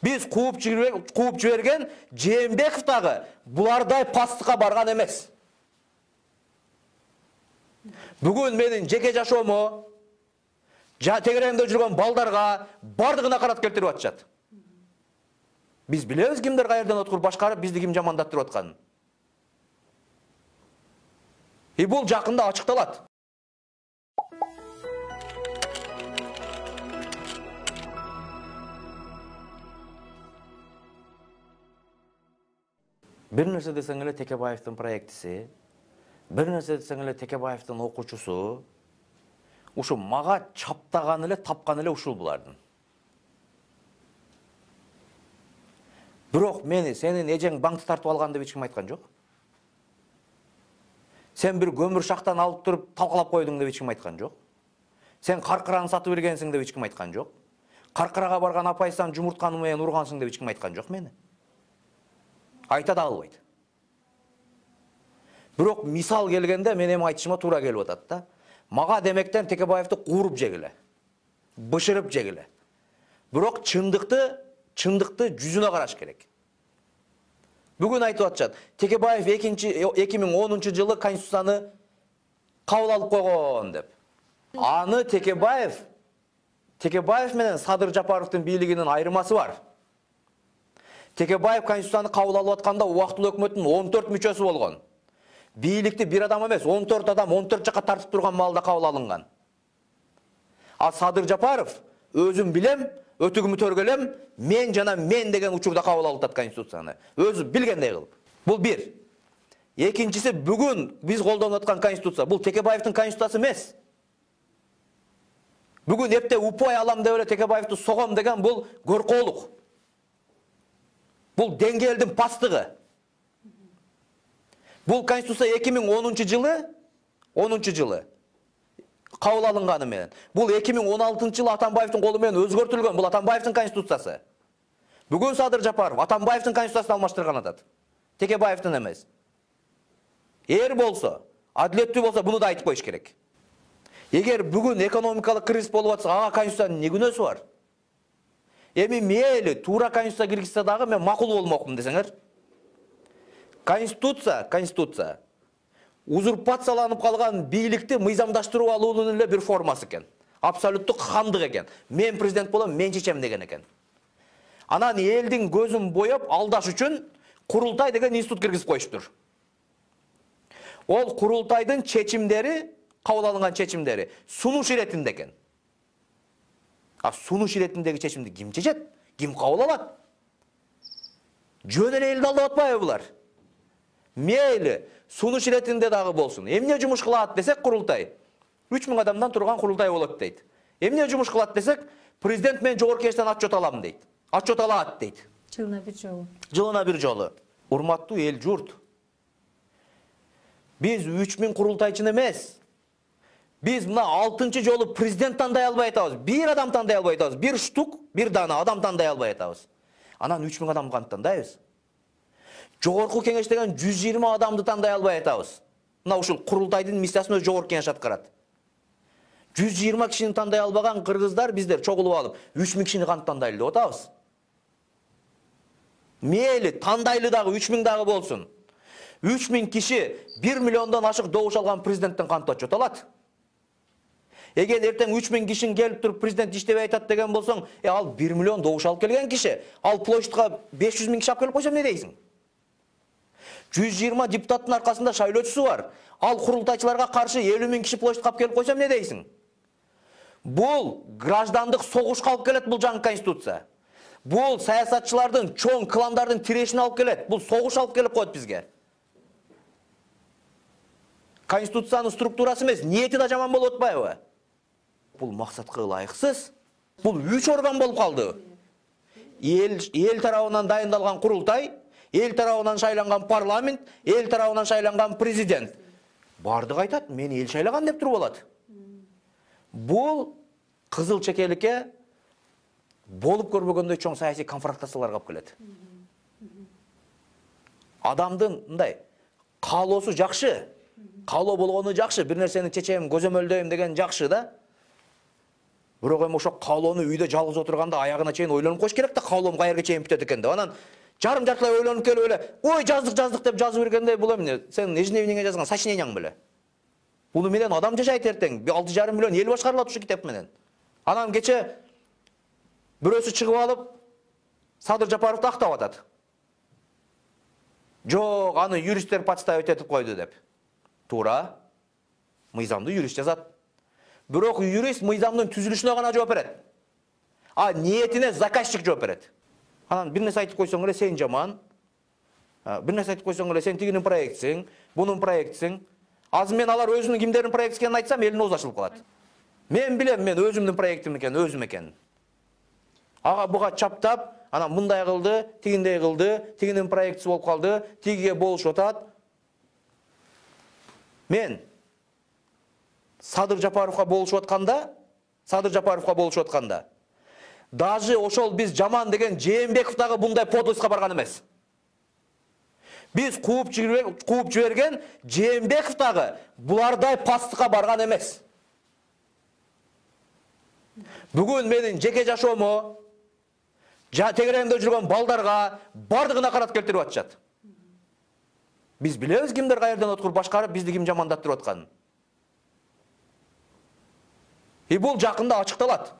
Biz кууп жиберген Жээнбеков дагы булардай пастыкка барган эмес. Бүгүн менин жеке жашоому, тегеремде жүргөн балдарга бардыгына карат келтирип атышат. Biz bilemiz kimler kayerden oturup başkarıp bizdi kim jamandattırıp atkanын. Бұл жақында açıktalat. Bir нәрсе десең эле Текебаевдин проектиси, bir нәрсе десең эле Текебаевдин окуучусу, ушу мага чаптаган эле, тапкан эле ушул булардын. Бирок мени сенин эжең банкты тартып алган деп эч ким айткан жок. Sen bir gömür şaxtan alıp turup talqalap koydun деп эч ким айткан жок. Sen каркыраны сатып бергенсиң деп эч ким айткан жок. Каркырага барган апайсан жумуртканы менен ургансың деп эч ким айткан жок мени. Айта да албайт. Бирок мисал келгенде мен эми айтышыма туура келип атат да. Мага демектен Текебаевди кууруп жегиле. Бышырып жегиле. Бирок чындыкты жүзүнө караш керек. Бүгүн айтып атышат. Текебаев 2010 жылы Конституцияны кабыл алып койгон деп. Аны Текебаев менен Садыр Жапаровдун бийлигинин айырмасы бар. Текебаев Конституцияны кабыл алып атканда убактылуу өкмөттүн 14 мүчөсү болгон. Бийликти bir адам эмес, 14 адам 14 жака тартып турган маалда кабыл алынган. А Садыр Жапаров өзүм билем, өтүгүмү төргөлөм, мен жана мен деген учурда кабыл алып атат Конституцияны. Өзү билгендей кылып. Бул бир. Экинчиси, бүгүн биз колдонуп аткан Конституция, бул Текебаевдин Конституциясы эмес. Бүгүн эпте упай алам деп эле Текебаевди согом деген бул көркөөлүк. Бул деңгээлдин пастыгы. Бул Конституция 2010 жылы кабыл алынганы менен. Бул 2016 жылы Атамбаевдин колу менен өзгөртүлгөн. Бул Атамбаевдин Конституциясы. Бүгүн Садыр Жапаров Атамбаевдин Конституциясын алмаштырган атат. Текебаевдин эмес. Болсо, адилеттүү болсо буну да айтып коюш керек. Эгер бүгүн экономикалык кризис болуп атса, ага Конституциянын эмне күнөөсү бар? Эми мейли туура Конституция киргизсе дагы мен макул болмокмун десеңер. Конституция узурпацияланып калган бийликти мыйзамдаштырып алуунун эле бир формасы экен. Абсолюттук хандык экен. Мен президент болом, мен чечем деген экен. Анан элдин көзүн боеп алдаш үчүн курултай деген институт киргизип коюштур. Ол курултайдын чечимдери, кабыл алынган чечимдери сунуш иретинде экен. А сунуш иретиндеги чечимди ким чечет? Ким кабыл алат? Жөн эле элди алдап атпайбы булар? Мейли сунуш иретинде дагы болсун. Эмне жумуш кылат десек курултай. 3000 адамдан турган курултай болот дейт. Эмне жумуш кылат десек, президент мен жогорку кеңештен отчет алам дейт. Отчет алат дейт. Жылына бир жолу. Жылына бир жолу. Урматтуу эл журт. Биз 3000 курултайчыны эмес. Биз мына 6-чы жолу президент тандай албай атабыз. Бир адам тандай албай атабыз. Бир штук, бир дана адам тандай албай атабыз. Анан 3000 адам кантип тандайбыз? Жогорку кеңеш деген 120 адамды тандай албай атабыз. Мына ушул курултайдын миссиясын жогорку кеңеш аткарат. 120 кишини тандай албаган кыргыздар биздер чогулуп алып 3000 кишини кантип тандайлы деп атабыз. Мейли тандайлы дагы 3000 дагы болсун. 3000 киши 1 миллиондон ашык добуш алган президенттен кантип отчет алат? Эгер эртең 3000 кишин келип туруп президент иштебей айтат деген болсоң, ал 1 миллион добуш алып келген киши, ал площадька 500 000 киши алып келип койсо эмне дейсиң? 120 депутаттын аркасында шайлоочусу бар. Ал курултайчыларга каршы 50 000 киши площадька алып келип койсо эмне дейсиң? Бул граждандык согушка алып келет бул жаңы Конституция. Бул саясатчылардын, чоң кландардын тирешине алып келет. Бул согуш алып келип коет бизге. Конституциянын структурасы эмес, ниети да жаман болуп атпайбы? Бул максатка ылайыксыз. Бул 3 орган болуп калды. Эл тарабынан дайындалган курултай, эл тарабынан шайланган парламент, эл тарабынан шайланган президент. Бардык айтат, мени эл шайлаган деп туруп болот. Бул кызыл чекеликке болуп көрбөгөндөй чоң саясий конфронтацияларга алып келет. Адамдын мындай каалоосу жакшы, каалоо болгону жакшы, бир нерсени чечем, көзөмөлдөйм деген жакшы да. Бирок эми ошо каалоону үйдө жалгыз отурганда аягына чейин ойлонуп коюш керек да, каалоом каерге чейин бүтөт экен деп. Анан жарым жартылай ойлонуп келип эле, ой жаздык деп жазып бергенде, бул эмне? Сен ежедневниңе жазган сочинениең беле? Буну менен адам жашайт эртең. 6,5 миллион эл башкарылат ушул китеп менен. Анан кече бирөөсү чыгып алып Садыр Жапаровду актап атат. Жок, аны юристтер подставить этип койду деп. Туура. Мыйзамды юрист жазат. Бирок юрист мыйзамдын түзүлүшүнө гана жооп берет. А ниетине заказчик жооп берет. Анан бир нерсе айтып койсоң эле сен жаман. Бир нерсе айтып койсоң эле сен тигинин проектсиң, бунун проектсиң. Азыр мен алар өзүнүн кимдердин проекти экенин айтсам, элдин оозу ачылып калат. Мен билем, мен өзүмдүн проектим экен, өзүм экен. Ага буга чаптап, анан мындай кылды, тигиндей кылды, тигинин проектisi болуп калды, тигиге болушуп атат. Мен Садыр Жапаровго болушуп атканда, даже ошол биз жаман деген Жээнбеков дагы мындай подлостька барган эмес. Биз кууп жиберген Жээнбеков дагы булардай пастыкка барган эмес. Бүгүн менин жеке жашоому, тегеремде жүргөн балдарга бардыгына карат келтирип атышат. Биз билебиз кимдер каерден откур башкарып бизди ким жамандаттырып атканын. И бул жакында ачыкталат.